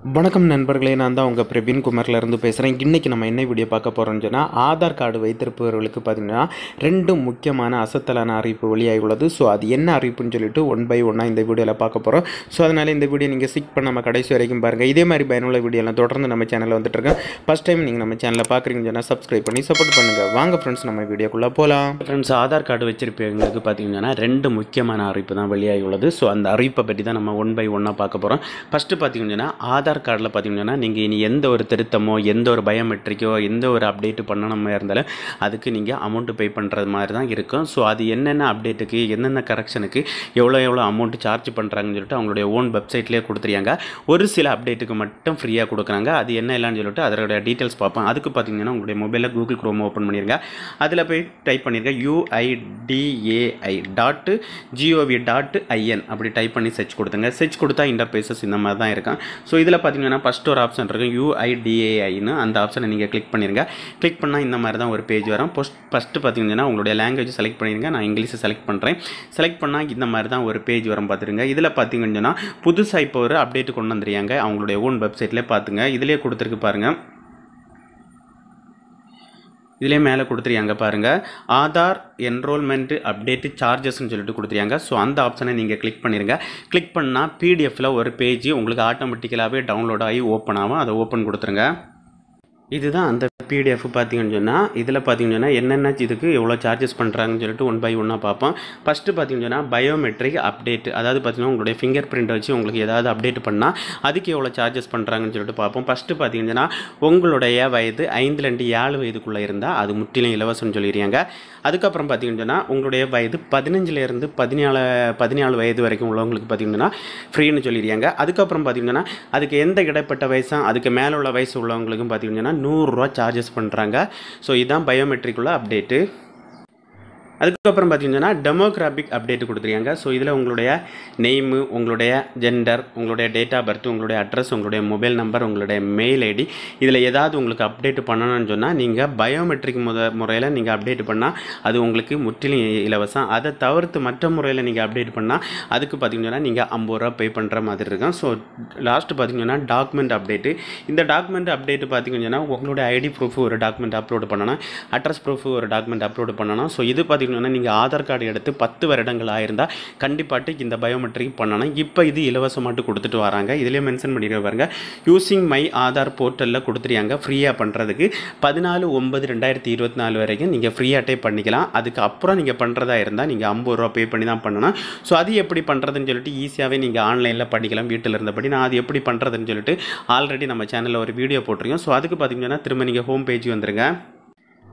வணக்கம் நண்பர்களே, நான் தான் உங்கள் பிரவீன் குமார்லேருந்து பேசுகிறேன். இன்றைக்கி நம்ம என்ன வீடியோ பார்க்க போகிறோம்னு சொன்னால், ஆதார் கார்டு வைத்திருப்பவர்களுக்கு பார்த்திங்கன்னா 2 முக்கியமான அசத்தலான அறிவிப்பு வெளியாகி உள்ளது. ஸோ அது என்ன அறிவிப்புன்னு சொல்லிட்டு ஒன் பை ஒன்னாக இந்த வீடியோவில் பார்க்க போகிறோம். ஸோ அதனால் இந்த வீடியோ நீங்கள் ஸ்கிப் பண்ணாமல் கடைசி வரைக்கும் பாருங்கள். இதே மாதிரி பயனுள்ள வீடியோலாம் தொடர்ந்து நம்ம சேனலில் வந்துட்டுருக்கேன். ஃபஸ்ட் டைம் நீங்கள் நம்ம சேனலில் பார்க்குறீங்கன்னு சொன்னால் சப்ஸ்கிரைப் பண்ணி சப்போர்ட் பண்ணுங்கள். வாங்க ஃப்ரெண்ட்ஸ், நம்ம வீடியோக்குள்ளே போகலாம். ஃப்ரெண்ட்ஸ், ஆதார் கார்டு வச்சிருப்பவங்களுக்கு பார்த்திங்கன்னா 2 முக்கியமான அறிவிப்பு தான் வெளியாகி உள்ளது. ஸோ அந்த அறிவிப்பை பற்றி தான் நம்ம ஒன் பை ஒன்னாக பார்க்க போகிறோம். ஃபஸ்ட்டு பார்த்திங்கன்னா ஆதார் கார்டில் பார்த்தீங்கன்னா நீங்கள் இனி எந்த ஒரு திருத்தமோ எந்த ஒரு பயோமெட்ரிக்கோ எந்த ஒரு அப்டேட்டு பண்ணணுமா இருந்தாலும் அதுக்கு நீங்கள் அமௌண்ட்டு பே பண்ணுறது மாதிரி தான் இருக்கும். ஸோ அது என்னென்ன அப்டேட்டுக்கு என்னென்ன கரெக்ஷனுக்கு எவ்வளோ அமௌண்ட்டு சார்ஜ் பண்ணுறாங்கன்னு சொல்லிட்டு அவங்களுடைய ஓன் வெப்சைட்லேயே கொடுத்துருக்காங்க. ஒரு சில அப்டேட்டுக்கு மட்டும் ஃப்ரீயாக கொடுக்குறாங்க. அது என்ன இல்லைன்னு சொல்லிட்டு அதோடைய டீட்டெயில்ஸ் பார்ப்போம். அதுக்கு பார்த்தீங்கன்னா உங்களுடைய மொபைலில் கூகுள் க்ரோம் ஓப்பன் பண்ணிடுங்க. அதில் போய் டைப் பண்ணியிருக்கேன் UIDAI.gov.in அப்படி டைப் பண்ணி சர்ச் கொடுத்துங்க. சர்ச் கொடுத்தா இன்டர்பேசஸ் இந்த மாதிரி தான் இருக்கும். ஸோ இதில் பார்த்தீங்கன்னா ஃபஸ்ட் ஒரு ஆப்ஷன் இருக்குது UIDAIன்னு, அந்த ஆப்ஷனை நீங்கள் கிளிக் பண்ணிடுங்க. கிளிக் பண்ணால் இந்த மாதிரி தான் ஒரு பேஜ் வரும். ஃபஸ்ட்டு பார்த்தீங்கன்னா உங்களுடைய லாங்குவேஜ் செலக்ட் பண்ணிடுங்க. நான் இங்கிலீஷை செலக்ட் பண்ணுறேன். செலக்ட் பண்ணால் இந்த மாதிரி தான் ஒரு பேஜ் வரும். பார்த்துருங்க. இதில் பார்த்தீங்கன்னா புதுசாக இப்போ ஒரு அப்டேட் கொண்டு வந்துருக்காங்க அவங்களுடைய ஓன் வெப்சைட்லேயே பார்த்துங்க. இதிலே கொடுத்துருக்கு பாருங்கள். இதிலே மேலே கொடுத்துருக்காங்க பாருங்கள், ஆதார் என்ரோல்மெண்ட் அப்டேட்டு சார்ஜஸ்ன்னு சொல்லிட்டு கொடுத்துருக்காங்க. ஸோ அந்த ஆப்ஷனை நீங்கள் கிளிக் பண்ணிடுங்க. கிளிக் பண்ணால் பிடிஎஃப்பில் ஒரு பேஜ் உங்களுக்கு ஆட்டோமேட்டிக்கலாகவே டவுன்லோட் ஆகி ஓப்பன் ஆகும். அதை ஓப்பன் கொடுத்துருங்க. இதுதான் அந்த பிடிஎஃப். பார்த்தீங்கன்னு சொன்னால் இதில் பார்த்தீங்கன்னா என்னென்ன இதுக்கு எவ்வளோ சார்ஜஸ் பண்ணுறாங்கன்னு சொல்லிட்டு ஒன் பை ஒன்னாக பார்ப்போம். ஃபஸ்ட்டு பார்த்தீங்கன்னா பயோமெட்ரிக் அப்டேட், அதாவது பார்த்தீங்கன்னா உங்களுடைய ஃபிங்கர் பிரிண்ட் வச்சு உங்களுக்கு ஏதாவது அப்டேட் பண்ணால் அதுக்கு எவ்வளோ சார்ஜஸ் பண்ணுறாங்கன்னு சொல்லிட்டு பார்ப்போம். ஃபஸ்ட்டு பார்த்தீங்கன்னா உங்களுடைய வயது 5லேருந்து 7 வயதுக்குள்ளே இருந்தால் அது முற்றிலும் இலவசம்னு சொல்லிடுறாங்க. அதுக்கப்புறம் பார்த்தீங்கன்னா உங்களுடைய வயது 15லேருந்து 14 வயது வரைக்கும் உள்ளவங்களுக்கு பார்த்தீங்கன்னா ஃப்ரீன்னு சொல்லிடுறாங்க. அதுக்கப்புறம் பார்த்தீங்கன்னா அதுக்கு எந்த இடைப்பட்ட வயசாக அதுக்கு மேலே உள்ள வயசு உள்ளவங்களுக்கும் பார்த்தீங்கன்னா 100 ரூபா சார்ஜஸ் பண்ணுறாங்க. ஸோ இதுதான் பயோமெட்ரிக் உள்ள அப்டேட்டு. அதுக்கப்புறம் பார்த்தீங்கன்னா டெமோகிராபிக் அப்டேட் கொடுத்துருக்காங்க. ஸோ இதில் உங்களுடைய நேமு, உங்களுடைய ஜெண்டர், உங்களுடைய டேட் ஆஃப் பர்த், உங்களுடைய அட்ரஸ், உங்களுடைய மொபைல் நம்பர், உங்களுடைய மெயில் ஐடி, இதில் ஏதாவது உங்களுக்கு அப்டேட் பண்ணணும்னு சொன்னால் நீங்கள் பயோமெட்ரிக் முறையில் நீங்கள் அப்டேட் பண்ணால் அது உங்களுக்கு முற்றிலும் இலவசம். அதை தவிர்த்து மற்ற முறையில் நீங்கள் அப்டேட் பண்ணால் அதுக்கு பார்த்தீங்கன்னா நீங்கள் 50 ரூபா பே பண்ணுற மாதிரி இருக்கும். ஸோ லாஸ்ட்டு பார்த்தீங்கன்னா டாக்குமெண்ட் அப்டேட்டு. இந்த டாக்குமெண்ட் அப்டேட்டு பார்த்தீங்கன்னா உங்களுடைய ஐடி ப்ரூஃப் ஒரு டாக்குமெண்ட் அப்லோடு பண்ணணும், அட்ரஸ் ப்ரூஃப் ஒரு டாக்குமெண்ட் அப்லோடு பண்ணணும். ஸோ இது பார்த்தீங்கன்னா நீங்கள் ஆதார் கார்டு எடுத்து 10 வருடங்கள் ஆயிருந்தால் கண்டிப்பாட்டு இந்த பயோமெட்ரிக் பண்ணணும். இப்போ இது இலவசமாட்டு கொடுத்துட்டு வராங்க. இதிலே மென்ஷன் பண்ணிடுற பாருங்க, யூசிங் மை ஆதார் போர்ட்டலில் கொடுத்துருக்காங்க ஃப்ரீயாக பண்ணுறதுக்கு. 14/9/2024 வரைக்கும் நீங்கள் ஃப்ரீயாகட்டே பண்ணிக்கலாம். அதுக்கு அப்புறம் நீங்கள் பண்ணுறதா இருந்தால் நீங்கள் 50 ரூபா பே பண்ணி தான் பண்ணணும். ஸோ அது எப்படி பண்ணுறதுன்னு சொல்லிட்டு ஈஸியாகவே நீங்கள் ஆன்லைனில் பண்ணிக்கலாம் வீட்டில் இருந்தபடி. நான் அது எப்படி பண்ணுறதுன்னு சொல்லிட்டு ஆல்ரெடி நம்ம சேனலில் ஒரு வீடியோ போட்டிருக்கோம். ஸோ அதுக்கு பார்த்தீங்கன்னா திரும்ப நீங்கள் ஹோம் பேஜ் வந்துருங்க.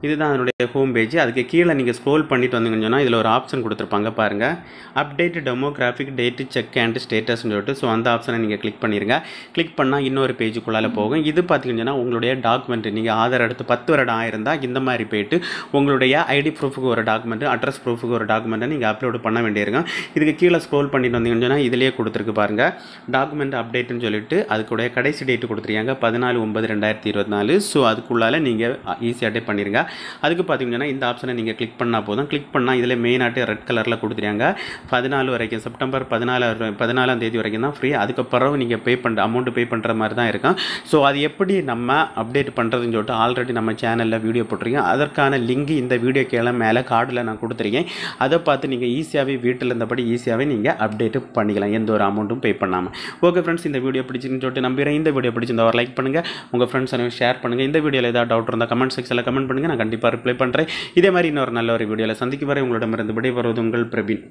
இதுதான் அதனுடைய ஹோம் பேஜ். அதுக்கு கீழே நீங்கள் ஸ்க்ரோல் பண்ணிட்டு வந்தீங்கன்னு சொன்னால் இதில் ஒரு ஆப்ஷன் கொடுத்துருப்பாங்க பாருங்கள், update demographic data check and ஸ்டேட்டஸ்ன்னு சொல்லிட்டு. ஸோ அந்த ஆப்ஷனை நீங்கள் கிளிக் பண்ணிடுங்க. கிளிக் பண்ணால் இன்னொரு பேஜுக்குள்ளால் போகும். இது பார்த்தீங்கன்னா உங்களுடைய டாக்குமெண்ட், நீங்கள் ஆதார் எடுத்து 10 வருடம் ஆயிருந்தால் இந்த மாதிரி போய்ட்டு உங்களுடைய ஐடி ப்ரூஃபுக்கு ஒரு டாக்குமெண்ட்டு, அட்ரஸ் ப்ரூஃபுக்கு ஒரு டாக்குமெண்ட்டை நீங்கள் அப்லோடு பண்ண வேண்டியிருக்கும். இதுக்கு கீழே ஸ்க்ரோல் பண்ணிட்டு வந்தீங்கன்னு சொன்னால் இதிலேயே கொடுத்துருக்கு பாருங்கள், டாக்குமெண்ட் அப்டேட்டுன்னு சொல்லிட்டு அதுக்குடைய கடைசி டேட்டு கொடுத்துருக்காங்க 14/9/2024. ஸோ அதுக்குள்ளால் நீங்கள் ஈஸியாகட்டே பண்ணிடுங்க. அதுக்கு பார்த்தீங்கன்னா இந்த ஆப்ஷனை நீங்கள் கிளிக் பண்ணால் போதும். கிளிக் பண்ணால் இதில் மெயினாகிட்டு ரெட் கலரில் கொடுத்துருக்காங்க. 14 வரைக்கும், செப்டம்பர் 14ஆம் தேதி வரைக்கும் தான் ஃப்ரீ. அதுக்கப்புறம் நீங்கள் அமௌண்ட்டு பே பண்ணுற மாதிரி தான் இருக்கும். ஸோ அது எப்படி நம்ம அப்டேட் பண்ணுறதுன்னு சொல்லிட்டு ஆல்ரெடி நம்ம சேனலில் வீடியோ போட்டிருக்கேன். அதற்கான லிங்க் இந்த வீடியோ கீழே மேலே கார்டில் நான் கொடுத்துருக்கேன். அதை பார்த்து நீங்கள் ஈஸியாகவே வீட்டில் இருந்தபடி ஈஸியாகவே நீங்கள் அப்டேட்டு பண்ணிக்கலாம் எந்த ஒரு அமௌண்ட்டும் பே பண்ணாமல். ஓகே ஃப்ரெண்ட்ஸ், இந்த வீடியோ பிடிச்சின்னு சொல்லிட்டு நம்புகிறேன். இந்த வீடியோ பிடிச்சிருந்தா ஒரு லைக் பண்ணுங்கள், உங்கள் ஃப்ரெண்ட்ஸ் ஷேர் பண்ணுங்கள். இந்த வீடியோவில் ஏதாவது டவுட் இருந்தால் கமெண்ட் செக்ஷனில் கமெண்ட் பண்ணுங்கள். நான் கண்டிப்பாக ரிப்ளை பண்ணுறேன். இதே மாதிரி இன்னொரு நல்ல ஒரு வீடியோவில் சந்திக்கும் வரை உங்களிடமிருந்து விடைபெறுவது உங்கள் பிரவீன்.